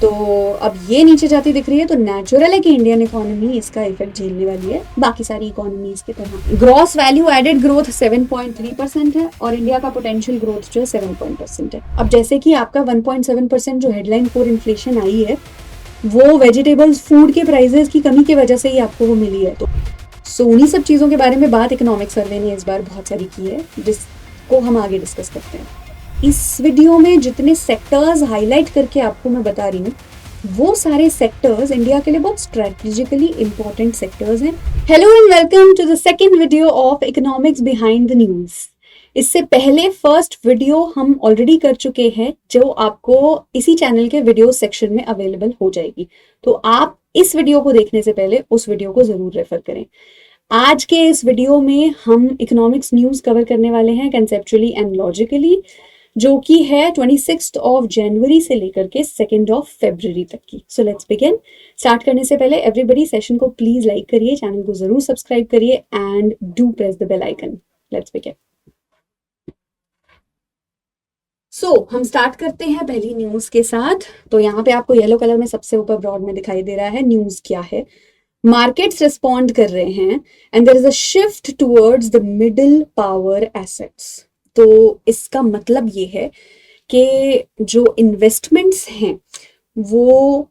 तो अब ये नीचे जाती दिख रही है, तो नेचुरल है कि इंडियन इकोनॉमी इसका इफेक्ट झेलने वाली है बाकी सारी इकोनॉमीज की तरह। ग्रॉस वैल्यू एडेड ग्रोथ 7.3% है और इंडिया का पोटेंशियल ग्रोथ जो है 7% है। अब जैसे कि आपका 1.7% जो हेडलाइन कोर इन्फ्लेशन आई है वो वेजिटेबल्स फूड के प्राइसेस की कमी की वजह से ही आपको वो मिली है। तो उन्हीं सब चीज़ों के बारे में बात इकोनॉमिक सर्वे ने इस बार बहुत सारी की है, जिसको हम आगे डिस्कस करते हैं। इस वीडियो में जितने सेक्टर्स हाईलाइट करके आपको मैं बता रही हूँ वो सारे सेक्टर्स इंडिया के लिए बहुत स्ट्रेटेजिकली इंपॉर्टेंट सेक्टर्स हैं। Hello and welcome to the second video of economics behind the news. इससे पहले फर्स्ट वीडियो हम ऑलरेडी कर चुके हैं जो आपको इसी चैनल के वीडियो सेक्शन में अवेलेबल हो जाएगी, तो आप इस वीडियो को देखने से पहले उस वीडियो को जरूर रेफर करें। आज के इस वीडियो में हम इकोनॉमिक्स न्यूज कवर करने वाले हैं कंसेप्चुअली एंड लॉजिकली, जो कि है 26 जनवरी से लेकर के 2 फरवरी तक की। So let's begin. स्टार्ट करने से पहले एवरीबडी सेशन को प्लीज लाइक करिए, चैनल को जरूर सब्सक्राइब करिए and do press the bell icon. Let's begin. हम स्टार्ट करते हैं पहली न्यूज के साथ। तो यहाँ पे आपको येलो कलर में सबसे ऊपर ब्रॉड में दिखाई दे रहा है न्यूज क्या है। मार्केट्स रिस्पॉन्ड कर रहे हैं and there is a shift towards the middle power assets. तो इसका मतलब ये है कि जो इन्वेस्टमेंट्स हैं वो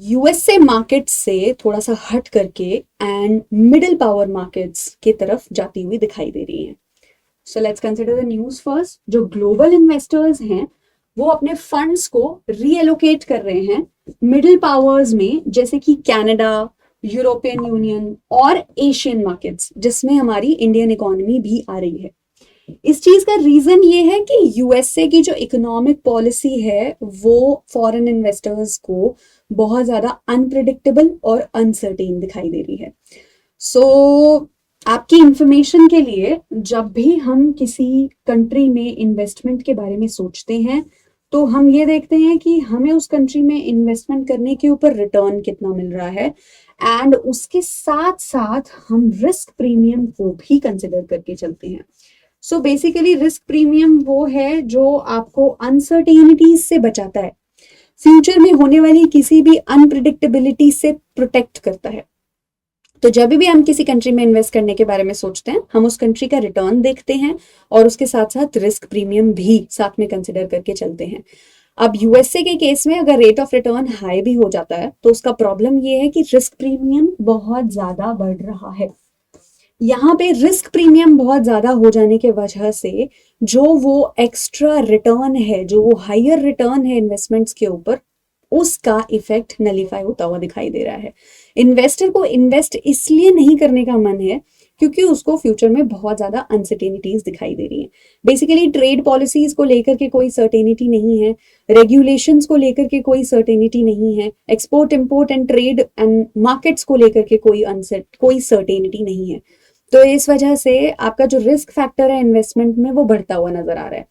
यूएसए मार्केट से थोड़ा सा हट करके एंड मिडिल पावर मार्केट्स की तरफ जाती हुई दिखाई दे रही हैं। So let's consider the news first. जो ग्लोबल इन्वेस्टर्स हैं वो अपने फंड्स को रीएलोकेट कर रहे हैं मिडिल पावर्स में, जैसे कि कनाडा, यूरोपियन यूनियन और एशियन मार्केट्स, जिसमें हमारी इंडियन इकोनॉमी भी आ रही है। इस चीज का रीजन ये है कि यूएसए की जो इकोनॉमिक पॉलिसी है वो फॉरेन इन्वेस्टर्स को बहुत ज्यादा अनप्रिडिक्टेबल और अनसर्टेन दिखाई दे रही है। आपकी इंफॉर्मेशन के लिए, जब भी हम किसी कंट्री में इन्वेस्टमेंट के बारे में सोचते हैं तो हम ये देखते हैं कि हमें उस कंट्री में इन्वेस्टमेंट करने के ऊपर रिटर्न कितना मिल रहा है एंड उसके साथ साथ हम रिस्क प्रीमियम को भी कंसिडर करके चलते हैं। बेसिकली रिस्क प्रीमियम वो है जो आपको अनसर्टेनिटीज से बचाता है, फ्यूचर में होने वाली किसी भी अनप्रिडिक्टेबिलिटी से प्रोटेक्ट करता है। तो जब भी हम किसी कंट्री में इन्वेस्ट करने के बारे में सोचते हैं हम उस कंट्री का रिटर्न देखते हैं और उसके साथ साथ रिस्क प्रीमियम भी साथ में कंसिडर करके चलते हैं। अब यूएसए के केस में अगर रेट ऑफ रिटर्न हाई भी हो जाता है तो उसका प्रॉब्लम ये है कि रिस्क प्रीमियम बहुत ज्यादा बढ़ रहा है। यहाँ पे रिस्क प्रीमियम बहुत ज्यादा हो जाने के वजह से जो वो एक्स्ट्रा रिटर्न है, जो वो हायर रिटर्न है इन्वेस्टमेंट्स के ऊपर, उसका इफेक्ट नलीफाई होता हुआ दिखाई दे रहा है। इन्वेस्टर को इन्वेस्ट इसलिए नहीं करने का मन है क्योंकि उसको फ्यूचर में बहुत ज्यादा अनसर्टेनिटीज दिखाई दे रही हैं। बेसिकली ट्रेड पॉलिसीज को लेकर के कोई सर्टेनिटी नहीं है, रेगुलेशंस को लेकर के कोई सर्टेनिटी नहीं है, export import and trade and markets को लेकर के कोई सर्टेनिटी नहीं है। तो इस वजह से आपका जो रिस्क फैक्टर है इन्वेस्टमेंट में वो बढ़ता हुआ नजर आ रहा है।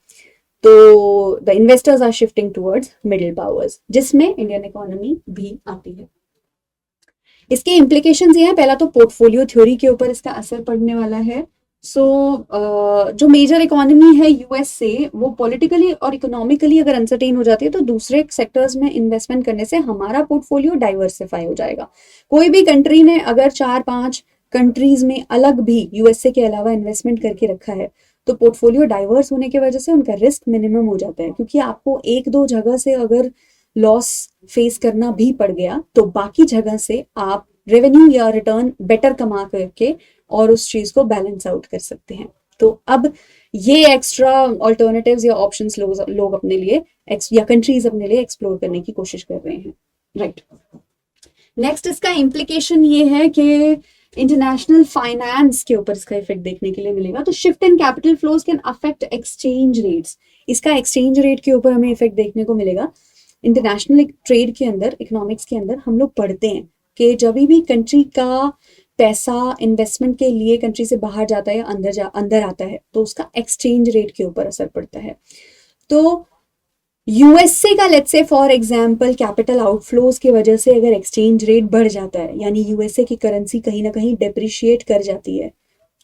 तो the investors are shifting towards middle powers, जिसमें इंडियन इकोनॉमी भी आती है। इसके इम्प्लीकेशंस ये हैं, पहला तो पोर्टफोलियो थ्योरी के ऊपर इसका असर पड़ने वाला है। जो मेजर इकोनॉमी है यूएस से, वो पॉलिटिकली और इकोनॉमिकली अगर अनसर्टेन हो जाती है तो दूसरे सेक्टर्स में इन्वेस्टमेंट करने से हमारा पोर्टफोलियो डाइवर्सिफाई हो जाएगा। कोई भी कंट्री ने अगर 4-5 कंट्रीज में अलग भी यूएसए के अलावा इन्वेस्टमेंट करके रखा है तो पोर्टफोलियो डाइवर्स होने की वजह से उनका रिस्क मिनिमम हो जाता है, क्योंकि आपको 1-2 जगह से अगर लॉस फेस करना भी पड़ गया तो बाकी जगह से आप रेवेन्यू या रिटर्न बेटर कमा करके और उस चीज को बैलेंस आउट कर सकते हैं। तो अब ये एक्स्ट्रा ऑल्टरनेटिव्स या ऑप्शंस लोग अपने लिए या कंट्रीज अपने लिए एक्सप्लोर करने की कोशिश कर रहे हैं, राइट। नेक्स्ट इसका इम्प्लीकेशन ये है कि इंटरनेशनल फाइनेंस के ऊपर इसका इफेक्ट देखने के लिए मिलेगा। तो shift in capital flows can affect exchange rates. इसका एक्सचेंज रेट के ऊपर हमें इफेक्ट देखने को मिलेगा। इंटरनेशनल ट्रेड के अंदर, इकोनॉमिक्स के अंदर हम लोग पढ़ते हैं कि जब भी कंट्री का पैसा इन्वेस्टमेंट के लिए कंट्री से बाहर जाता है या अंदर आता है तो उसका एक्सचेंज रेट के ऊपर असर पड़ता है। तो यूएसए का let's say for example capital outflows की वजह से अगर एक्सचेंज रेट बढ़ जाता है, यानी यूएसए की करेंसी कहीं ना कहीं डेप्रिशिएट कर जाती है,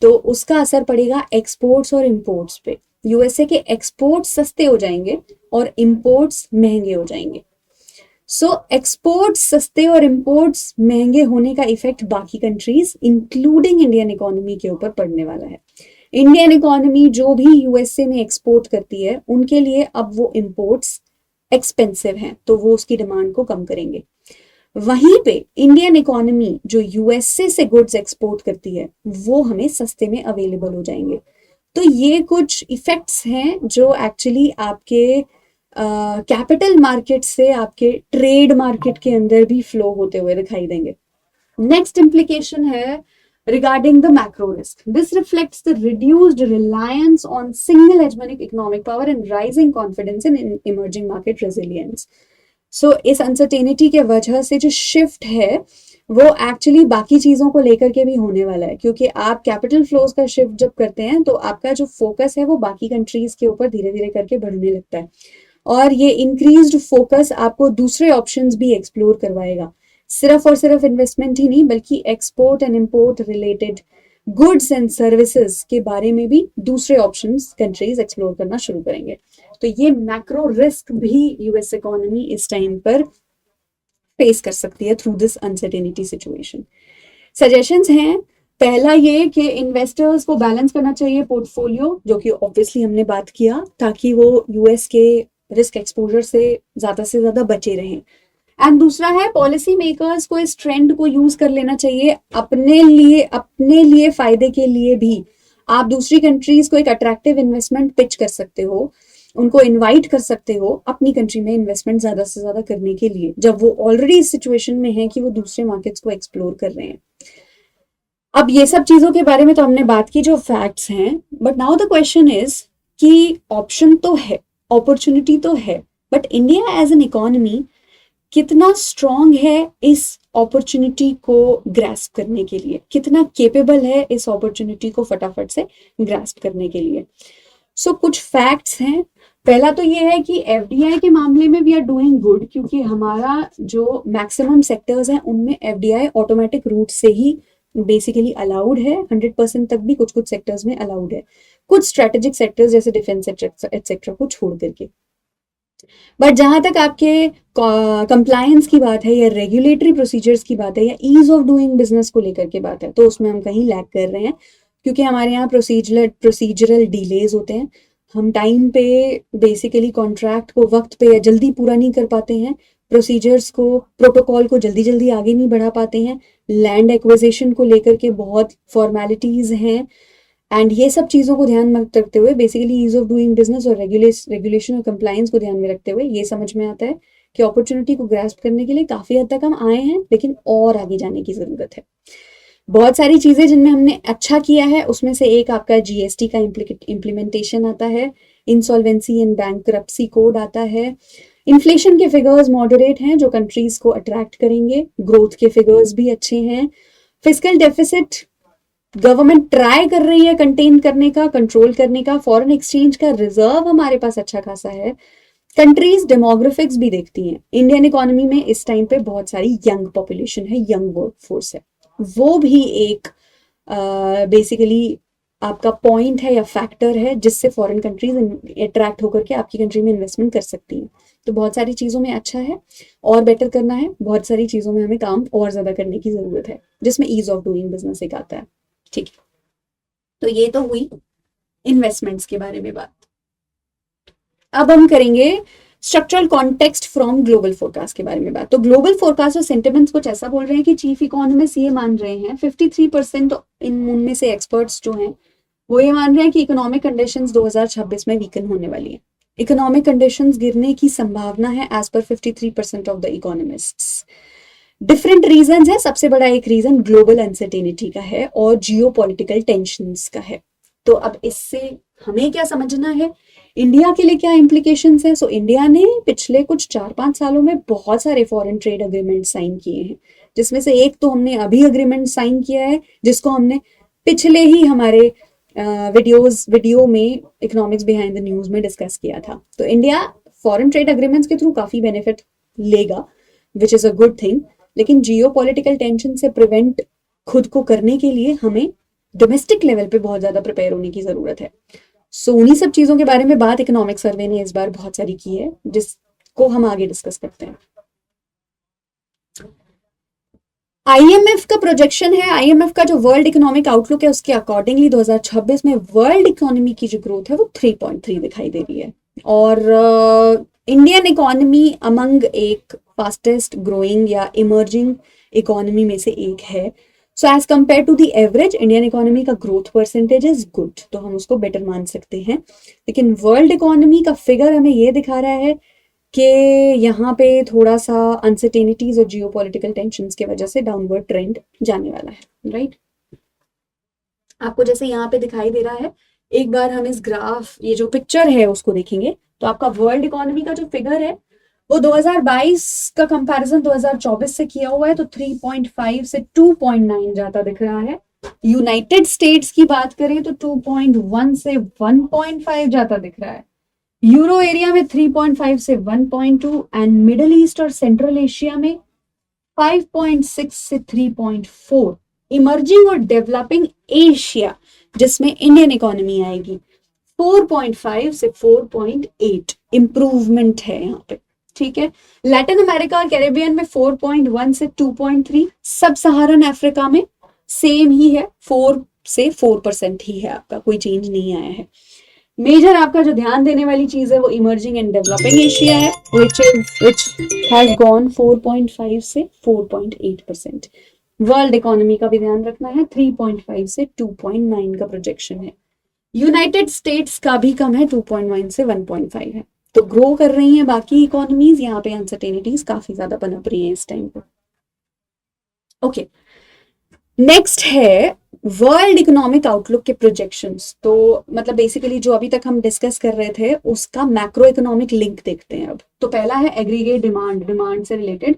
तो उसका असर पड़ेगा एक्सपोर्ट्स और इंपोर्ट्स पे। यूएसए के एक्सपोर्ट्स सस्ते हो जाएंगे और इंपोर्ट्स महंगे हो जाएंगे। सो एक्सपोर्ट्स सस्ते और इंपोर्ट्स महंगे होने का इफेक्ट बाकी कंट्रीज इंक्लूडिंग इंडियन इकोनॉमी के ऊपर पड़ने वाला है। इंडियन इकोनॉमी जो भी यूएसए में एक्सपोर्ट करती है उनके लिए अब वो इंपोर्ट्स एक्सपेंसिव हैं, तो वो उसकी डिमांड को कम करेंगे। वहीं पे इंडियन इकोनॉमी जो यूएसए से गुड्स एक्सपोर्ट करती है वो हमें सस्ते में अवेलेबल हो जाएंगे। तो ये कुछ इफेक्ट्स हैं जो एक्चुअली आपके कैपिटल मार्केट से आपके ट्रेड मार्केट के अंदर भी फ्लो होते हुए दिखाई देंगे। नेक्स्ट इम्प्लीकेशन है regarding the macro risk. This reflects the reduced reliance on single hegemonic economic power and rising confidence in emerging market resilience. So इस अनसर्टेनिटी के वजह से जो शिफ्ट है वो एक्चुअली बाकी चीजों को लेकर के भी होने वाला है, क्योंकि आप कैपिटल फ्लोज का शिफ्ट जब करते हैं तो आपका जो फोकस है वो बाकी कंट्रीज के ऊपर धीरे धीरे करके बढ़ने लगता है, और ये इंक्रीज्ड फोकस आपको दूसरे ऑप्शंस भी एक्सप्लोर करवाएगा। सिर्फ और सिर्फ इन्वेस्टमेंट ही नहीं बल्कि export and import related goods and services के बारे में भी दूसरे ऑप्शंस कंट्रीज एक्सप्लोर करना शुरू करेंगे। तो ये मैक्रो रिस्क भी यूएस इकोनॉमी इस टाइम पर फेस कर सकती है through this uncertainty situation. Suggestions हैं, पहला ये कि इन्वेस्टर्स को बैलेंस करना चाहिए पोर्टफोलियो, जो कि ऑब्वियसली हमने बात किया, ताकि वो यूएस के रिस्क एक्सपोजर से ज्यादा बचे रहें। एंड दूसरा है पॉलिसी मेकर्स को इस ट्रेंड को यूज कर लेना चाहिए अपने लिए फायदे के लिए भी। आप दूसरी कंट्रीज को एक अट्रैक्टिव इन्वेस्टमेंट पिच कर सकते हो, उनको इनवाइट कर सकते हो अपनी कंट्री में इन्वेस्टमेंट ज्यादा से ज्यादा करने के लिए, जब वो ऑलरेडी इस सिचुएशन में है कि वो दूसरे मार्केट्स को एक्सप्लोर कर रहे हैं। अब ये सब चीजों के बारे में तो हमने बात की जो फैक्ट्स हैं, but now the question is कि ऑप्शन तो है, अपॉर्चुनिटी तो है, but India as an economy कितना स्ट्रांग है इस अपॉर्चुनिटी को ग्रास्प करने के लिए, कितना केपेबल है इस अपॉर्चुनिटी को फटाफट से ग्रास्प करने के लिए। सो कुछ फैक्ट्स हैं। पहला तो ये है कि एफडीआई के मामले में वी आर डूइंग गुड, क्योंकि हमारा जो मैक्सिमम सेक्टर्स हैं उनमें एफडीआई ऑटोमेटिक रूट से ही बेसिकली अलाउड है, 100% तक भी कुछ कुछ सेक्टर्स में अलाउड है, कुछ स्ट्रेटेजिक सेक्टर्स जैसे डिफेंस एक्सेट्रा को छोड़ करके। बट जहां तक आपके कंप्लायंस की बात है या रेगुलेटरी प्रोसीजर्स की बात है या ईज ऑफ डूइंग बिजनेस को लेकर के बात है, तो उसमें हम कहीं लैग कर रहे हैं, क्योंकि हमारे यहाँ प्रोसीजरल डिलेज होते हैं। हम टाइम पे बेसिकली कॉन्ट्रैक्ट को वक्त पे या जल्दी पूरा नहीं कर पाते हैं, प्रोसीजर्स को प्रोटोकॉल को जल्दी जल्दी आगे नहीं बढ़ा पाते हैं, लैंड एक्विजिशन को लेकर के बहुत फॉर्मेलिटीज हैं। एंड ये सब चीज़ों को ध्यान में रखते हुए basically ease of doing business और रेगुलेशन और कंप्लायंस को ध्यान में रखते हुए ये समझ में आता है कि अपॉर्चुनिटी को ग्रास्प करने के लिए काफ़ी हद तक हम आए हैं, लेकिन और आगे जाने की ज़रूरत है। बहुत सारी चीज़ें जिनमें हमने अच्छा किया है, उसमें से एक आपका जीएसटी का इम्प्लीमेंटेशन आता है, इंसॉल्वेंसी एंड बैंकरप्सी कोड आता है, इन्फ्लेशन के फिगर्स मॉडरेट हैं जो कंट्रीज को अट्रैक्ट करेंगे, ग्रोथ के फिगर्स भी अच्छे हैं, फिस्कल डेफिसिट गवर्नमेंट ट्राई कर रही है कंटेन करने का, कंट्रोल करने का, फॉरेन एक्सचेंज का रिजर्व हमारे पास अच्छा खासा है। कंट्रीज डेमोग्राफिक्स भी देखती हैं, इंडियन इकोनॉमी में इस टाइम पे बहुत सारी यंग पॉपुलेशन है, यंग वर्क फोर्स है, वो भी एक बेसिकली आपका पॉइंट है या फैक्टर है जिससे फॉरेन कंट्रीज अट्रैक्ट होकर के आपकी कंट्री में इन्वेस्टमेंट कर सकती हैं। तो बहुत सारी चीज़ों में अच्छा है, और बेटर करना है, बहुत सारी चीज़ों में हमें काम और ज़्यादा करने की ज़रूरत है, जिसमें ईज ऑफ डूइंग बिजनेस एक आता है। ठीक है, तो ये तो हुई इन्वेस्टमेंट्स के बारे में बात। अब हम करेंगे structural context from global forecast के बारे में बात। तो ग्लोबल फोरकास्ट और सेंटिमेंट्स कुछ ऐसा बोल रहे हैं कि चीफ इकोनॉमिस्ट ये मान रहे हैं, 53% उनमें से एक्सपर्ट्स जो हैं वो ये मान रहे हैं कि इकोनॉमिक कंडीशंस 2026 में वीकन होने वाली है। इकोनॉमिक कंडीशंस गिरने की संभावना है as per 53% of the economists. Different reasons है, सबसे बड़ा एक रीजन ग्लोबल अनसर्टेनिटी का है और जियोपॉलिटिकल टेंशंस का है। तो अब इससे हमें क्या समझना है, इंडिया के लिए क्या इम्प्लीकेशंस है। सो इंडिया ने पिछले कुछ 4-5 सालों में बहुत सारे फॉरेन ट्रेड अग्रीमेंट साइन किए हैं, जिसमें से एक तो हमने अभी अग्रीमेंट साइन किया है, जिसको हमने पिछले ही हमारे वीडियो में इकोनॉमिक्स बिहाइंड द न्यूज में डिस्कस किया था। तो इंडिया फॉरेन ट्रेड अग्रीमेंट्स के थ्रू काफी बेनिफिट लेगा, which is a good thing, लेकिन जियोपॉलिटिकल टेंशन से प्रिवेंट खुद को करने के लिए हमें डोमेस्टिक लेवल पे बहुत ज्यादा प्रिपेयर होने की जरूरत है। सो उन्हीं सब चीजों के बारे में बात इकोनॉमिक सर्वे ने इस बार बहुत सारी की है, जिसको हम आगे डिस्कस करते हैं। आईएमएफ का प्रोजेक्शन है, आईएमएफ का जो वर्ल्ड इकोनॉमिक आउटलुक है उसके अकॉर्डिंगली 2026 में वर्ल्ड इकोनॉमी की जो ग्रोथ है वो 3.3 दिखाई दे रही है। और इंडियन इकोनॉमी अमंग एक फास्टेस्ट ग्रोइंग या इमर्जिंग इकोनॉमी में से एक है। So as compare to the average Indian economy का ग्रोथ परसेंटेज इज गुड, तो हम उसको बेटर मान सकते हैं। लेकिन वर्ल्ड इकोनॉमी का फिगर हमें ये दिखा रहा है कि यहाँ पे थोड़ा सा अनसर्टेनिटीज और जियोपॉलिटिकल टेंशंस की वजह से डाउनवर्ड ट्रेंड जाने वाला है, राइट। आपको जैसे यहाँ पे दिखाई दे रहा है, एक बार हम इस ग्राफ, ये जो पिक्चर है उसको देखेंगे तो आपका वर्ल्ड इकोनॉमी का जो फिगर है वो 2022 का कंपैरिजन 2024 से किया हुआ है, तो 3.5 से 2.9 जाता दिख रहा है। यूनाइटेड स्टेट्स की बात करें तो 2.1 से 1.5 जाता दिख रहा है। यूरो एरिया में 3.5 से 1.2 एंड मिडल ईस्ट और सेंट्रल एशिया में 5.6 से 3.4। इमर्जिंग और डेवलपिंग एशिया जिसमें इंडियन इकोनॉमी आएगी 4.5 से 4.8 इंप्रूवमेंट है यहाँ पे, ठीक है। लैटिन अमेरिका और कैरेबियन में 4.1 से 2.3, सब सहारन अफ्रीका में सेम ही है, 4 से 4% ही है, आपका कोई चेंज नहीं आया है। मेजर आपका जो ध्यान देने वाली चीज है वो इमर्जिंग एंड डेवलपिंग एशिया है, which has gone 4.5 से 4.8%। वर्ल्ड इकोनॉमी का भी ध्यान रखना है, 3.5 से 2.9 का प्रोजेक्शन है। यूनाइटेड स्टेट्स का भी कम है, 2.1 से 1.5 है। तो ग्रो कर रही हैं बाकी इकोनॉमीज, यहाँ पे अनसर्टेनिटीज काफी ज्यादा पनप रही हैं इस टाइम पर। ओके, नेक्स्ट है वर्ल्ड इकोनॉमिक आउटलुक के प्रोजेक्शंस। तो मतलब बेसिकली जो अभी तक हम डिस्कस कर रहे थे उसका मैक्रो इकोनॉमिक लिंक देखते हैं अब। तो पहला है एग्रीगेट डिमांड, डिमांड से related.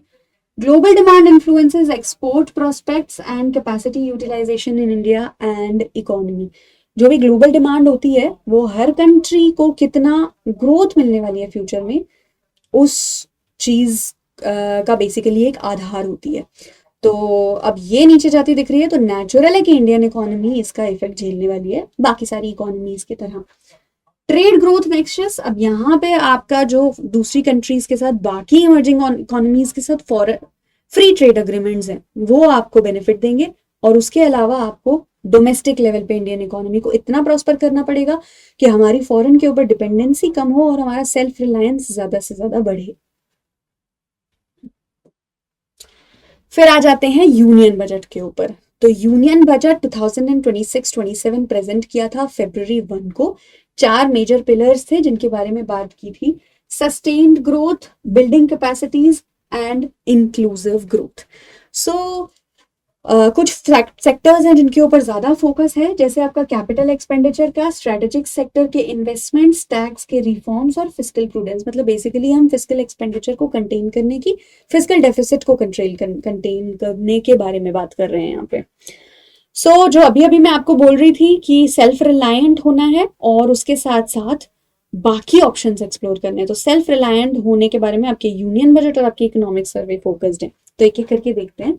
Global demand influences export prospects and capacity utilisation in India and economy. जो भी ग्लोबल डिमांड होती है वो हर कंट्री को कितना ग्रोथ मिलने वाली है फ्यूचर में, उस चीज का बेसिकली एक आधार होती है। तो अब ये नीचे जाती दिख रही है तो नेचुरल है कि इंडियन इकोनॉमी इसका इफेक्ट झेलने वाली है बाकी सारी इकोनॉमीज की तरह। ट्रेड ग्रोथ नेक्सस, अब यहाँ पे आपका जो दूसरी कंट्रीज के साथ, बाकी इमर्जिंग इकोनॉमीज के साथ फॉरेन फ्री ट्रेड अग्रीमेंट्स हैं वो आपको बेनिफिट देंगे। और उसके अलावा आपको डोमेस्टिक लेवल पे इंडियन इकोनॉमी को इतना प्रॉस्पर करना पड़ेगा कि हमारी फॉरेन के ऊपर डिपेंडेंसी कम हो और हमारा सेल्फ रिलायंस ज्यादा से ज्यादा बढ़े। फिर आ जाते हैं यूनियन बजट के ऊपर। तो यूनियन बजट 2026-27 प्रेजेंट किया था फरवरी 1 को। 4 मेजर पिलर्स थे जिनके बारे में बात की थी, sustained growth, building capacities and inclusive growth. So कुछ सेक्टर्स हैं जिनके ऊपर ज्यादा फोकस है, जैसे आपका कैपिटल एक्सपेंडिचर का, स्ट्रेटेजिक सेक्टर के इन्वेस्टमेंट्स, टैक्स के रिफॉर्म्स और फिस्कल प्रूडेंस। मतलब बेसिकली हम फिस्कल एक्सपेंडिचर को कंटेन करने की, फिस्कल डेफिसिट को कंटेन करने के बारे में बात कर रहे हैं यहाँ पे। सो जो अभी अभी मैं आपको बोल रही थी कि सेल्फ रिलायंट होना है और उसके साथ साथ बाकी ऑप्शंस एक्सप्लोर करने हैं। तो सेल्फ रिलायंट होने के बारे में आपके यूनियन बजट और आपके इकोनॉमिक सर्वे फोकस्ड है। तो एक एक करके देखते हैं।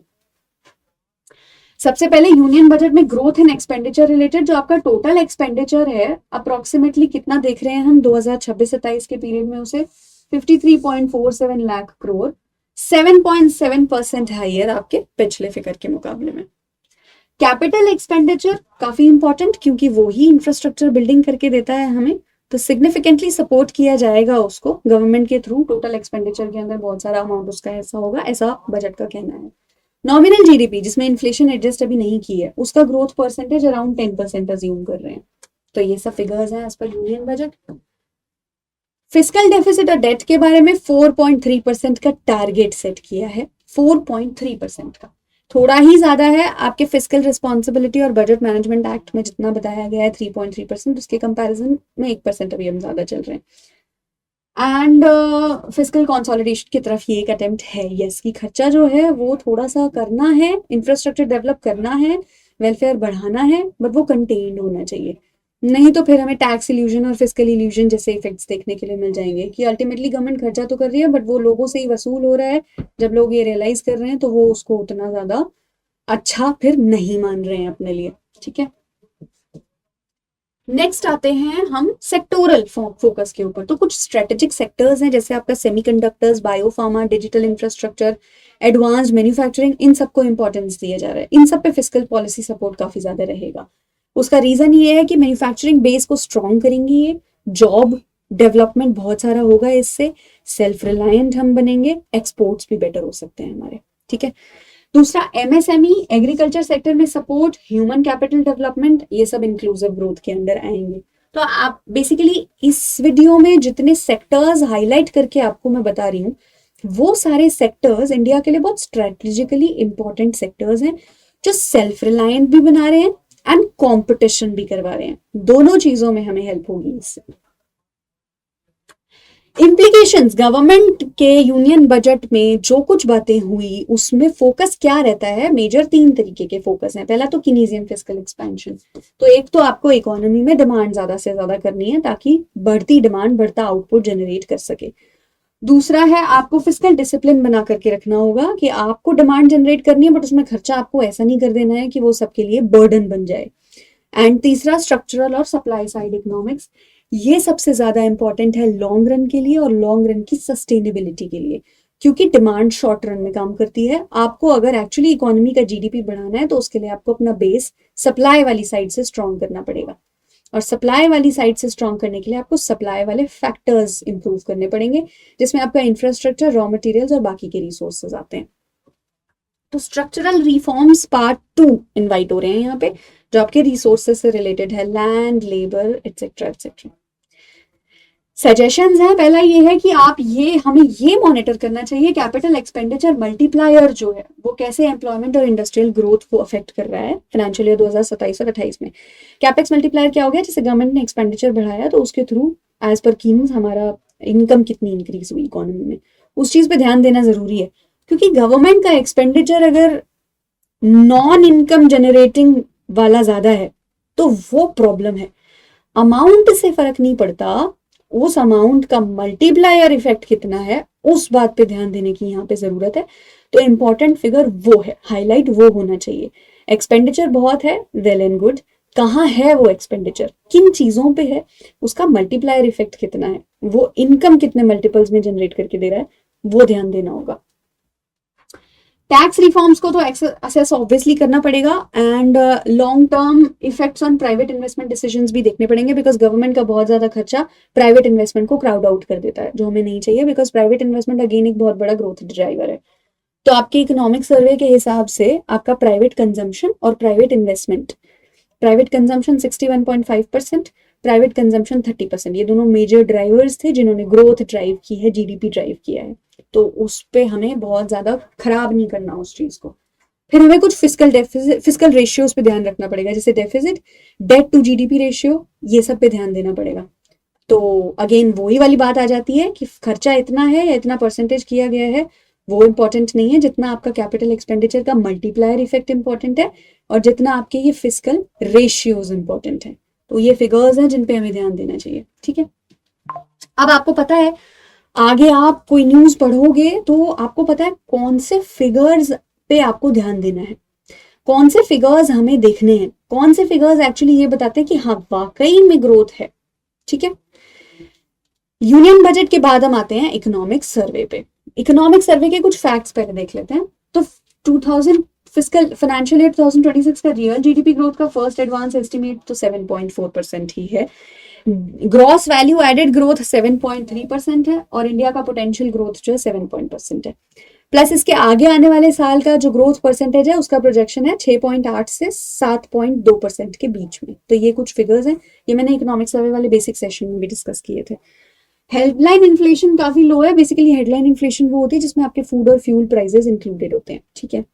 सबसे पहले यूनियन बजट में ग्रोथ एंड एक्सपेंडिचर रिलेटेड, जो आपका टोटल एक्सपेंडिचर है अप्रोक्सीमेटली कितना देख रहे हैं हम 2026-27 के पीरियड में, उसे 53.47 लाख करोड़, 7.7% हाइयर आपके पिछले फिगर के मुकाबले में। कैपिटल एक्सपेंडिचर काफी इंपॉर्टेंट क्योंकि वो ही इंफ्रास्ट्रक्चर बिल्डिंग करके देता है हमें, तो सिग्निफिकेंटली सपोर्ट किया जाएगा उसको गवर्नमेंट के थ्रू। टोटल एक्सपेंडिचर के अंदर बहुत सारा अमाउंट उसका ऐसा होगा, ऐसा बजट का कहना है। नॉमिनल जीडीपी जिसमें इन्फ्लेशन एडजस्ट अभी नहीं की है, उसका ग्रोथ परसेंटेज अराउंड 10% अज्यूम कर रहे हैं। तो ये सब फिगर्स हैं as per union budget. Fiscal deficit और डेट के बारे में 4.3% का टारगेट सेट किया है, 4.3% का थोड़ा ही ज्यादा है। आपके फिस्कल रिस्पॉन्सिबिलिटी और बजट मैनेजमेंट एक्ट में जितना बताया गया है 3.3%, उसके कंपैरिजन में 1% अभी हम ज्यादा चल रहे हैं। एंड फिस्कल कंसोलिडेशन की तरफ ये एक अटेम्प्ट है, यस, कि खर्चा जो है वो थोड़ा सा करना है, इंफ्रास्ट्रक्चर डेवलप करना है, वेलफेयर बढ़ाना है, बट वो कंटेन्ड होना चाहिए। नहीं तो फिर हमें टैक्स इल्यूजन और फिस्कल इल्यूजन जैसे इफेक्ट्स देखने के लिए मिल जाएंगे कि अल्टीमेटली गवर्नमेंट खर्चा तो कर रही है बट वो लोगों से ही वसूल हो रहा है। जब लोग ये रियलाइज कर रहे हैं तो वो उसको उतना ज्यादा अच्छा फिर नहीं मान रहे हैं अपने लिए, ठीक है। नेक्स्ट आते हैं हम सेक्टोरल फोकस के ऊपर। तो कुछ स्ट्रेटेजिक सेक्टर्स हैं जैसे आपका semiconductors, biopharma, digital infrastructure, advanced manufacturing, इन सबको इंपॉर्टेंस दिया जा रहा है। इन सब पे फिस्कल पॉलिसी सपोर्ट काफी ज्यादा रहेगा। उसका रीजन ये है कि मैन्युफैक्चरिंग बेस को स्ट्रॉन्ग करेंगी, ये जॉब डेवलपमेंट बहुत सारा होगा, इससे सेल्फ रिलायंट हम बनेंगे, एक्सपोर्ट्स भी बेटर हो सकते हैं हमारे। ठीक है। दूसरा एमएसएमई, एग्रीकल्चर सेक्टर में सपोर्ट, ह्यूमन कैपिटल डेवलपमेंट, ये सब इंक्लूसिव ग्रोथ के अंडर आएंगे। तो आप बेसिकली इस वीडियो में जितने सेक्टर्स हाईलाइट करके आपको मैं बता रही हूँ, वो सारे सेक्टर्स इंडिया के लिए बहुत स्ट्रेटेजिकली इंपॉर्टेंट सेक्टर्स हैं, जो सेल्फ रिलायंट भी बना रहे हैं एंड कंपटीशन भी करवा रहे हैं। दोनों चीजों में हमें हेल्प होगी इससे। इम्प्लीकेशंस, गवर्नमेंट के यूनियन बजट में जो कुछ बातें हुई उसमें फोकस क्या रहता है? मेजर 3 तरीके के फोकस हैं। पहला तो कीनेसियन फिस्कल एक्सपेंशन। तो एक तो आपको इकोनॉमी में डिमांड ज्यादा से ज्यादा करनी है ताकि बढ़ती डिमांड बढ़ता आउटपुट जनरेट कर सके। दूसरा है आपको फिस्कल डिसिप्लिन बना करके रखना होगा कि आपको डिमांड जनरेट करनी है बट उसमें खर्चा आपको ऐसा नहीं कर देना है कि वो सबके लिए बर्डन बन जाए। एंड तीसरा स्ट्रक्चरल और सप्लाई साइड इकोनॉमिक्स, ये सबसे ज्यादा इंपॉर्टेंट है लॉन्ग रन के लिए और लॉन्ग रन की सस्टेनेबिलिटी के लिए, क्योंकि डिमांड शॉर्ट रन में काम करती है। आपको अगर एक्चुअली इकोनॉमी का जीडीपी बढ़ाना है तो उसके लिए आपको अपना बेस सप्लाई वाली साइड से स्ट्रॉन्ग करना पड़ेगा, और सप्लाई वाली साइड से स्ट्रॉन्ग करने के लिए आपको सप्लाई वाले फैक्टर्स इंप्रूव करने पड़ेंगे, जिसमें आपका इंफ्रास्ट्रक्चर, रॉ मटेरियल्स और बाकी के रिसोर्सेज आते हैं। तो स्ट्रक्चरल रिफॉर्म्स पार्ट 2 इनवाइट हो रहे हैं यहाँ पे, जो आपके रिसोर्सेज से रिलेटेड है, land, labour etcetera etcetera. Suggestions है, पहला ये है कि आप हमें ये मॉनिटर करना चाहिए कैपिटल एक्सपेंडिचर मल्टीप्लायर जो है वो कैसे एम्प्लॉयमेंट और इंडस्ट्रियल ग्रोथ को अफेक्ट कर रहा है फाइनेंशियल ईयर 2027 और 28 में। कैपेक्स मल्टीप्लायर क्या हो गया? जैसे गवर्नमेंट ने एक्सपेंडिचर बढ़ाया तो उसके थ्रू एज पर कीन्स हमारा इनकम कितनी इंक्रीज हुई इकोनॉमी में, उस चीज पे ध्यान देना जरूरी है। क्योंकि गवर्नमेंट का एक्सपेंडिचर अगर नॉन इनकम जनरेटिंग वाला ज्यादा है तो वो प्रॉब्लम है। अमाउंट से फर्क नहीं पड़ता, उस अमाउंट का मल्टीप्लायर इफेक्ट कितना है उस बात पे ध्यान देने की यहाँ पे जरूरत है। तो इंपॉर्टेंट फिगर वो है, हाईलाइट वो होना चाहिए। एक्सपेंडिचर बहुत है, वेल एंड गुड, कहाँ है वो एक्सपेंडिचर, किन चीजों पे है, उसका मल्टीप्लायर इफेक्ट कितना है, वो इनकम कितने मल्टीपल्स में जनरेट करके दे रहा है, वो ध्यान देना होगा। टैक्स रिफॉर्म्स को तो असेस ऑब्वियसली करना पड़ेगा, and long term effects on private investment decisions भी देखने पड़ेंगे, बिकॉज गवर्नमेंट का बहुत ज्यादा खर्चा प्राइवेट इन्वेस्टमेंट को क्राउड आउट कर देता है, जो हमें नहीं चाहिए, बिकॉज प्राइवेट इन्वेस्टमेंट अगेन एक बहुत बड़ा ग्रोथ ड्राइवर है। तो आपके इकोनॉमिक सर्वे के हिसाब से आपका प्राइवेट कंजम्पशन और private investment, private consumption 61.5%, private consumption 30%, ये दोनों मेजर ड्राइवर्स थे जिन्होंने ग्रोथ ड्राइव की है, जीडीपी ड्राइव किया है। तो उस पे हमें बहुत ज्यादा खराब नहीं करना उस चीज को। फिर हमें कुछ फिस्कल रेशियोज पे ध्यान रखना पड़ेगा, जैसे deficit, debt to GDP ratio, ये सब पे ध्यान देना पड़ेगा। तो अगेन वही वाली बात आ जाती है कि खर्चा इतना है या इतना परसेंटेज किया गया है, वो इंपॉर्टेंट नहीं है जितना आपका कैपिटल एक्सपेंडिचर का मल्टीप्लायर इफेक्ट इंपॉर्टेंट है, और जितना आपके ये फिस्कल रेशियोज इंपॉर्टेंट है। तो ये फिगर्स हैं जिन पे हमें ध्यान देना चाहिए। ठीक है। अब आपको पता है, आगे आप कोई न्यूज पढ़ोगे तो आपको पता है कौन से फिगर्स पे आपको ध्यान देना है, कौन से फिगर्स हमें देखने हैं, कौन से फिगर्स एक्चुअली ये बताते हैं कि हाँ वाकई में ग्रोथ है। ठीक है। यूनियन बजट के बाद हम आते हैं इकोनॉमिक सर्वे पे। इकोनॉमिक सर्वे के कुछ फैक्ट्स पहले देख लेते हैं। तो 2000 फिस्कल फाइनेंशियल ईयर 2026 का रियल जीडीपी ग्रोथ का फर्स्ट एडवांस एस्टिमेट तो 7.4% ही है। ग्रॉस वैल्यू एडेड ग्रोथ 7.3% है, और इंडिया का पोटेंशियल ग्रोथ जो है 7% है। प्लस इसके आगे आने वाले साल का जो ग्रोथ परसेंटेज है उसका प्रोजेक्शन है 6.8 से 7.2% के बीच में। तो ये कुछ फिगर्स हैं, ये मैंने इकोनॉमिक सर्वे वाले बेसिक सेशन में भी डिस्कस किए थे। हेडलाइन इन्फ्लेशन काफी लो है। बेसिकली हेडलाइन इन्फ्लेशन वो होती है जिसमें आपके फूड और फ्यूल प्राइसेस इंक्लूडेड होते हैं। ठीक है।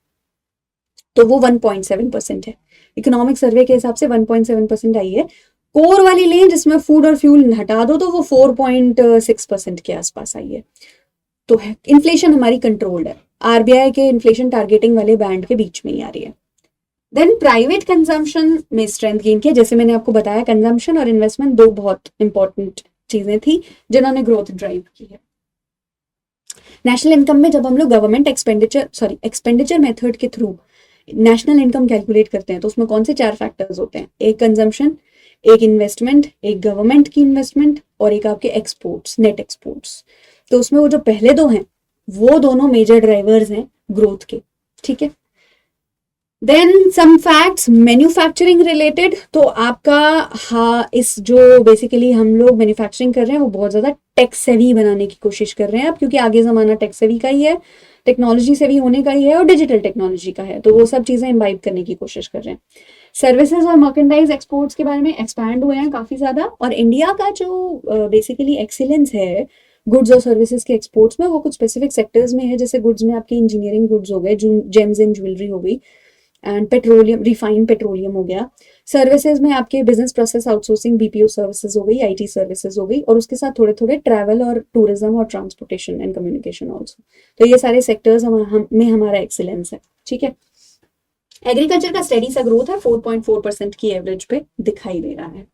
तो वो 1.7% है। इकोनॉमिक सर्वे के हिसाब से 1.7% आई है। कोर वाली लें जिसमें फूड और फ्यूल हटा दो तो वो 4.6% के आसपास आई है। तो इन्फ्लेशन हमारी कंट्रोल्ड है, आरबीआई के इन्फ्लेशन टारगेटिंग वाले बैंड के बीच में ही आ रही है। देन प्राइवेट कंजम्पशन में स्ट्रेंथ गेन किया। जैसे मैंने आपको बताया, कंजम्पशन और इन्वेस्टमेंट दो बहुत इंपॉर्टेंट चीजें थी जिन्होंने ग्रोथ ड्राइव की है। नेशनल इनकम में जब हम लोग गवर्नमेंट एक्सपेंडिचर मेथड के थ्रू नेशनल इनकम कैलकुलेट करते हैं तो उसमें कौन से 4 फैक्टर्स होते हैं? एक कंजम्पशन, एक इन्वेस्टमेंट, एक गवर्नमेंट की इन्वेस्टमेंट और एक आपके एक्सपोर्ट्स, नेट एक्सपोर्ट्स। तो उसमें वो जो पहले दो हैं वो दोनों मेजर ड्राइवर्स हैं ग्रोथ के, ठीक है। Then some facts manufacturing related, तो आपका हाँ, इस जो बेसिकली हम लोग मैन्युफैक्चरिंग कर रहे हैं वो बहुत ज़्यादा टेक सेवी बनाने की कोशिश कर रहे हैं अब, क्योंकि आगे ज़माना टेक सेवी का ही है, टेक्नोलॉजी सेवी होने का ही है और डिजिटल टेक्नोलॉजी का है, तो वो सब चीज़ें इम्बाइब करने की कोशिश कर रहे हैं। सर्विसेज और मर्केंडाइज एक्सपोर्ट्स के बारे में एक्सपैंड हुए हैं काफ़ी ज़्यादा, और इंडिया का जो बेसिकली एक्सीलेंस है गुड्स और सर्विसेज के एक्सपोर्ट्स में, वो कुछ स्पेसिफिक सेक्टर्स में है। जैसे गुड्स में आपकी इंजीनियरिंग गुड्स हो गए, जेम्स एंड ज्वेलरी हो गई, एंड पेट्रोलियम, रिफाइंड पेट्रोलियम हो गया। सर्विसेज में आपके business process outsourcing, BPO services हो गई, आईटी सर्विसेज हो गई, और उसके साथ थोड़े थोड़े ट्रैवल और टूरिज्म और ट्रांसपोर्टेशन एंड कम्युनिकेशन ऑल्सो। तो ये सारे सेक्टर्स में हमारा एक्सीलेंस है, ठीक है। एग्रीकल्चर का स्टेडी सा ग्रोथ है, 4.4% की एवरेज पे दिखाई दे रहा है।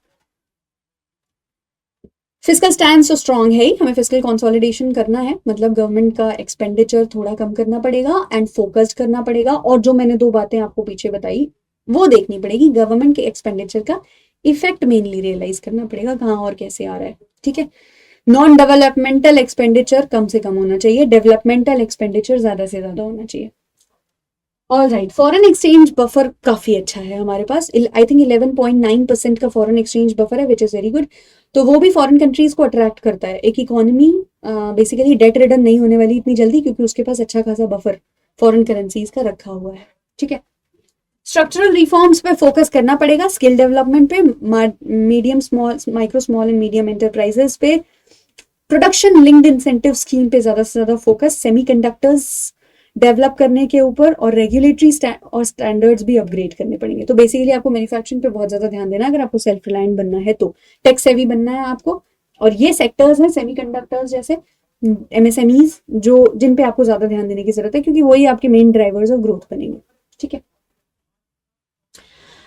फिस्कल स्टैंड तो स्ट्रांग है ही, हमें फिस्कल कंसोलिडेशन करना है, मतलब गवर्नमेंट का एक्सपेंडिचर थोड़ा कम करना पड़ेगा एंड फोकस्ड करना पड़ेगा, और जो मैंने दो बातें आपको पीछे बताई वो देखनी पड़ेगी। गवर्नमेंट के एक्सपेंडिचर का इफेक्ट मेनली रियलाइज करना पड़ेगा, कहाँ और कैसे आ रहा है, ठीक है। नॉन डेवलपमेंटल एक्सपेंडिचर कम से कम होना चाहिए, डेवलपमेंटल एक्सपेंडिचर ज्यादा से ज्यादा होना चाहिए। All right, foreign exchange buffer काफी अच्छा है हमारे पास, आई थिंक 11.9% का फॉरेन एक्सचेंज बफर है, विच इज वेरी गुड। तो वो भी फॉरेन कंट्रीज को अट्रैक्ट करता है। एक इकोनॉमी बेसिकली डेट रिडन नहीं होने वाली इतनी जल्दी, क्योंकि उसके पास अच्छा खासा बफर फॉरेन करेंसीज का रखा हुआ है, ठीक है। स्ट्रक्चरल रिफॉर्म्स पे फोकस करना पड़ेगा, स्किल डेवलपमेंट पे, medium small, micro small and medium enterprises पे, प्रोडक्शन लिंक्ड इंसेंटिव स्कीम पे ज्यादा से ज्यादा फोकस, सेमीकंडक्टर्स डेवलप करने के ऊपर, और रेगुलेटरी और स्टैंडर्ड्स भी अपग्रेड करने पड़ेंगे। तो बेसिकली आपको मैन्युफैक्चरिंग पे बहुत ज्यादा ध्यान देना है अगर आपको सेल्फ रिलायंट बनना है, तो टेक सेवी बनना है आपको। और ये सेक्टर्स हैं सेमीकंडक्टर्स जैसे एमएसएमईज, जो जिन पे आपको ज्यादा ध्यान देने की जरूरत है, क्योंकि वही आपके मेन ड्राइवर्स ऑफ ग्रोथ बनेंगे, ठीक है।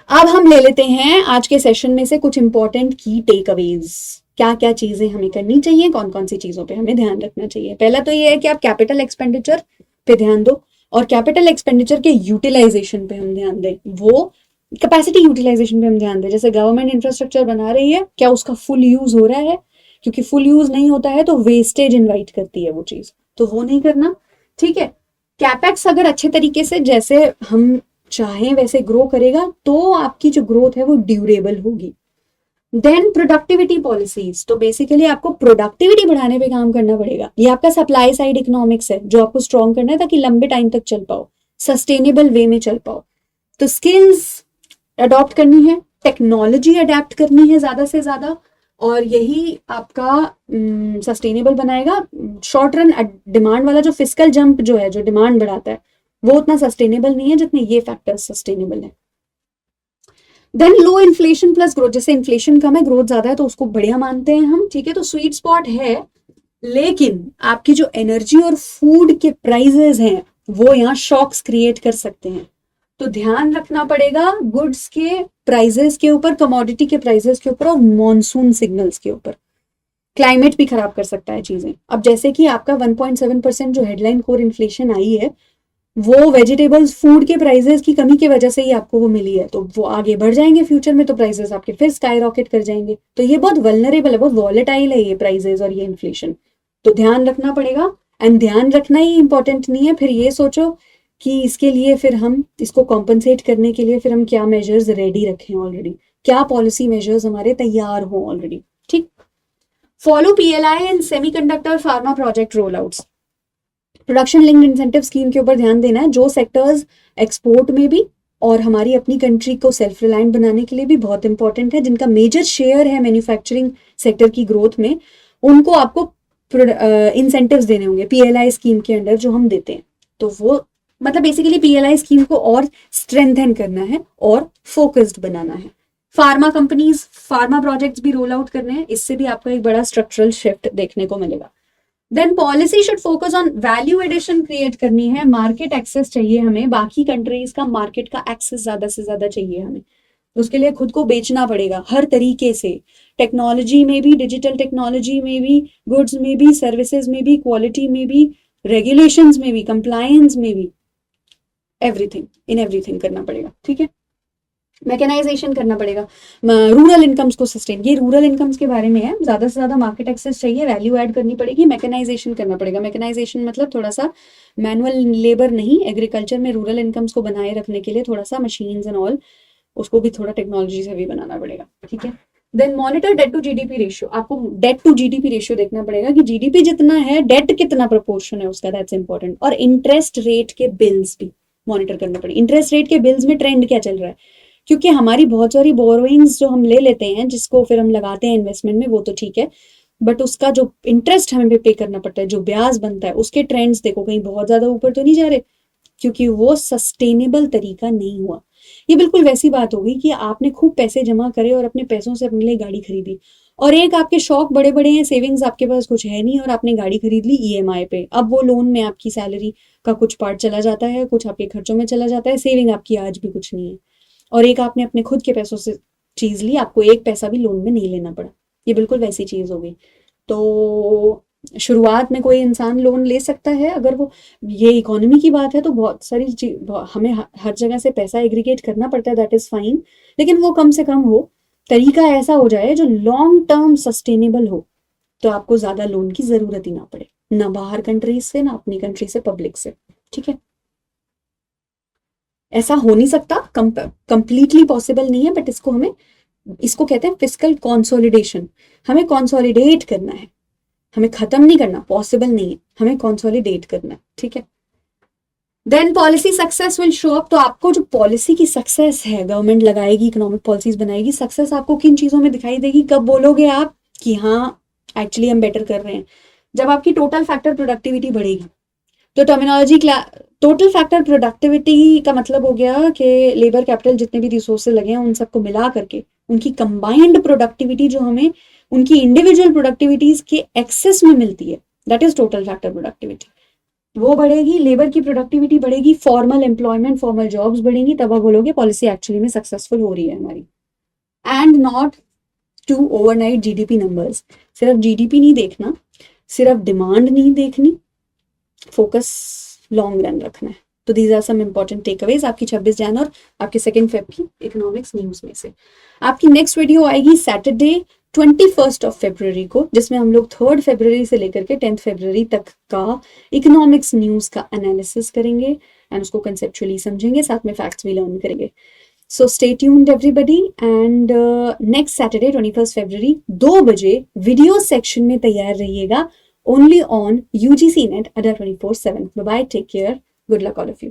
अब हम ले लेते हैं आज के सेशन में से कुछ इंपॉर्टेंट की टेक अवेज, क्या क्या चीजें हमें करनी चाहिए, कौन कौन सी चीजों पे हमें ध्यान रखना चाहिए। पहला तो ये है कि आप कैपिटल एक्सपेंडिचर पे ध्यान दो, और कैपिटल एक्सपेंडिचर के यूटिलाइजेशन पे हम ध्यान दें, वो कैपेसिटी यूटिलाइजेशन पे हम ध्यान दें। जैसे गवर्नमेंट इंफ्रास्ट्रक्चर बना रही है, क्या उसका फुल यूज हो रहा है, क्योंकि फुल यूज नहीं होता है तो वेस्टेज इन्वाइट करती है वो चीज, तो वो नहीं करना, ठीक है। कैपेक्स अगर अच्छे तरीके से जैसे हम चाहें वैसे ग्रो करेगा, तो आपकी जो ग्रोथ है वो ड्यूरेबल होगी। देन प्रोडक्टिविटी पॉलिसीज, तो बेसिकली आपको प्रोडक्टिविटी बढ़ाने पे काम करना पड़ेगा। ये आपका सप्लाई साइड इकोनॉमिक्स है जो आपको स्ट्रॉन्ग करना है, ताकि लंबे टाइम तक चल पाओ, सस्टेनेबल वे में चल पाओ। तो स्किल्स अडॉप्ट करनी है, टेक्नोलॉजी अडेप्ट करनी है ज्यादा से ज्यादा, और यही आपका सस्टेनेबल बनाएगा। शॉर्ट रन डिमांड वाला जो फिस्कल जंप जो है, जो डिमांड बढ़ाता है, वो उतना सस्टेनेबल नहीं है जितने ये फैक्टर्स सस्टेनेबल है। Then low inflation plus growth, जैसे इन्फ्लेशन कम है ग्रोथ ज्यादा है, तो उसको बढ़िया मानते हैं हम, ठीक है। तो स्वीट स्पॉट है, लेकिन आपकी जो एनर्जी और फूड के प्राइजेस हैं वो यहाँ शॉक्स क्रिएट कर सकते हैं, तो ध्यान रखना पड़ेगा गुड्स के प्राइजेस के ऊपर, कमोडिटी के प्राइजेस के ऊपर, और मॉनसून सिग्नल्स के ऊपर। क्लाइमेट भी खराब कर सकता है चीजें। अब जैसे कि आपका 1.7% जो हेडलाइन कोर इन्फ्लेशन आई है, वो वेजिटेबल्स फूड के प्राइसेस की कमी की वजह से ही आपको वो मिली है, तो वो आगे बढ़ जाएंगे फ्यूचर में, तो प्राइसेस आपके फिर स्काई रॉकेट कर जाएंगे। तो ये बहुत वल्नरेबल है, बहुत वॉलेटाइल है ये प्राइसेस और ये इन्फ्लेशन, तो ध्यान रखना पड़ेगा। एंड ध्यान रखना ही इंपॉर्टेंट नहीं है, फिर ये सोचो कि इसके लिए फिर हम इसको कॉम्पनसेट करने के लिए फिर हम क्या मेजर्स रेडी रखें ऑलरेडी, क्या पॉलिसी मेजर्स हमारे तैयार हो ऑलरेडी, ठीक। Follow PLI and semiconductor pharma project roll outs, production linked incentive scheme के ऊपर ध्यान देना है। जो सेक्टर्स एक्सपोर्ट में भी और हमारी अपनी कंट्री को सेल्फ रिलायंट बनाने के लिए भी बहुत इंपॉर्टेंट है, जिनका मेजर शेयर है मैन्युफैक्चरिंग सेक्टर की ग्रोथ में, उनको आपको इंसेंटिव्स देने होंगे पीएलआई स्कीम के अंडर जो हम देते हैं। तो वो मतलब बेसिकली पीएलआई स्कीम को और स्ट्रेंथन करना है और फोकस्ड बनाना है। फार्मा कंपनीज, फार्मा प्रोजेक्ट्स भी रोल आउट करने हैं, इससे भी आपको एक बड़ा स्ट्रक्चरल शिफ्ट देखने को मिलेगा। Then policy should focus on value addition create करनी है, मार्केट एक्सेस चाहिए हमें, बाकी कंट्रीज का मार्केट का एक्सेस ज्यादा से ज्यादा चाहिए हमें, उसके लिए खुद को बेचना पड़ेगा हर तरीके से, टेक्नोलॉजी में भी, डिजिटल टेक्नोलॉजी में भी, गुड्स में भी, सर्विसेज में भी, क्वालिटी में भी, रेगुलेशंस में भी, कंप्लायंस में भी, एवरीथिंग इन एवरीथिंग करना पड़ेगा, ठीक है। मैकेनाइजेशन करना पड़ेगा, रूरल इनकम्स को सस्टेन, ये रूरल इनकम्स के बारे में है, ज़्यादा से ज़्यादा मार्केट एक्सेस चाहिए, वैल्यू ऐड करनी पड़ेगी, मैकेनाइजेशन करना पड़ेगा। मैकेनाइजेशन मतलब थोड़ा सा मैनुअल लेबर नहीं, एग्रीकल्चर में रूरल इनकम्स को बनाए रखने के लिए थोड़ा सा मशीन्स एंड ऑल, उसको भी थोड़ा टेक्नोलॉजी से भी बनाना पड़ेगा, ठीक है। Then monitor debt to GDP ratio, आपको डेट टू जीडीपी रेशियो देखना पड़ेगा कि जीडीपी जितना है डेट कितना प्रोपोर्शन है उसका, दैट्स इंपॉर्टेंट। और इंटरेस्ट रेट के बिल्स भी मॉनिटर करना पड़ेगा, इंटरेस्ट रेट के बिल्स में ट्रेंड क्या चल रहा है, क्योंकि हमारी बहुत सारी बोरोइंग्स जो हम ले लेते हैं जिसको फिर हम लगाते हैं इन्वेस्टमेंट में, वो तो ठीक है, बट उसका जो इंटरेस्ट हमें पे करना पड़ता है, जो ब्याज बनता है, उसके ट्रेंड्स देखो कहीं बहुत ज्यादा ऊपर तो नहीं जा रहे, क्योंकि वो सस्टेनेबल तरीका नहीं हुआ। ये बिल्कुल वैसी बात होगी कि आपने खूब पैसे जमा करे और अपने पैसों से अपने लिए गाड़ी खरीदी, और एक आपके शौक बड़े बड़े हैं, सेविंग्स आपके पास कुछ है नहीं, और आपने गाड़ी खरीद ली ईएमआई पे, अब वो लोन में आपकी सैलरी का कुछ पार्ट चला जाता है, कुछ आपके खर्चों में चला जाता है, सेविंग आपकी आज भी कुछ नहीं है, और एक आपने अपने खुद के पैसों से चीज ली, आपको एक पैसा भी लोन में नहीं लेना पड़ा, ये बिल्कुल वैसी चीज होगी। तो शुरुआत में कोई इंसान लोन ले सकता है, अगर वो, ये इकोनॉमी की बात है तो बहुत सारी हमें हर जगह से पैसा एग्रीगेट करना पड़ता है, दैट इज फाइन, लेकिन वो कम से कम हो, तरीका ऐसा हो जाए जो लॉन्ग टर्म सस्टेनेबल हो, तो आपको ज्यादा लोन की जरूरत ही ना पड़े, ना बाहर कंट्रीज से, ना अपनी कंट्री से, पब्लिक से, ठीक है। ऐसा हो नहीं सकता, कंप्लीटली पॉसिबल नहीं है, बट इसको कहते हैं फिस्कल कंसोलिडेशन, हमें कंसोलिडेट करना है, हमें खत्म नहीं करना, पॉसिबल नहीं है, हमें कंसोलिडेट करना है, ठीक है। Then policy success will show up, तो आपको जो पॉलिसी की सक्सेस है, गवर्नमेंट लगाएगी, इकोनॉमिक पॉलिसीज बनाएगी, सक्सेस आपको किन चीजों में दिखाई देगी, कब बोलोगे आप कि हाँ एक्चुअली हम बेटर कर रहे हैं, जब आपकी टोटल फैक्टर प्रोडक्टिविटी बढ़ेगी। तो टर्मिनोलॉजी टोटल फैक्टर प्रोडक्टिविटी का मतलब हो गया कि लेबर कैपिटल जितने भी रिसोर्सेज लगे हैं उन सबको मिला करके उनकी कंबाइंड प्रोडक्टिविटी जो हमें उनकी इंडिविजुअल प्रोडक्टिविटीज के एक्सेस में मिलती है, that is total factor productivity, वो बढ़ेगी, लेबर की प्रोडक्टिविटी बढ़ेगी, फॉर्मल एम्प्लॉयमेंट, फॉर्मल जॉब्स बढ़ेंगी, तब आप बोलोगे पॉलिसी एक्चुअली में सक्सेसफुल हो रही है हमारी। And not to overnight GDP numbers, सिर्फ जीडीपी नहीं देखना, सिर्फ डिमांड नहीं देखनी, फोकस लॉन्ग रन रखना है। तो these are some important takeaways आपकी 26 जन और आपके 2 फेब की इकोनॉमिक्स न्यूज में से। आपकी नेक्स्ट वीडियो आएगी सैटरडे 21 फरवरी को, जिसमें हम लोग 3 फरवरी से लेकर के 10 फरवरी तक का इकोनॉमिक्स न्यूज का एनालिसिस करेंगे एंड उसको कंसेप्चुअली समझेंगे, साथ में फैक्ट्स भी लर्न करेंगे। So stay tuned everybody, and next Saturday 21 फरवरी 2 बजे वीडियो सेक्शन में तैयार रहिएगा, only on UGC Net Adda 24/7. Bye bye, take care, good luck all of you.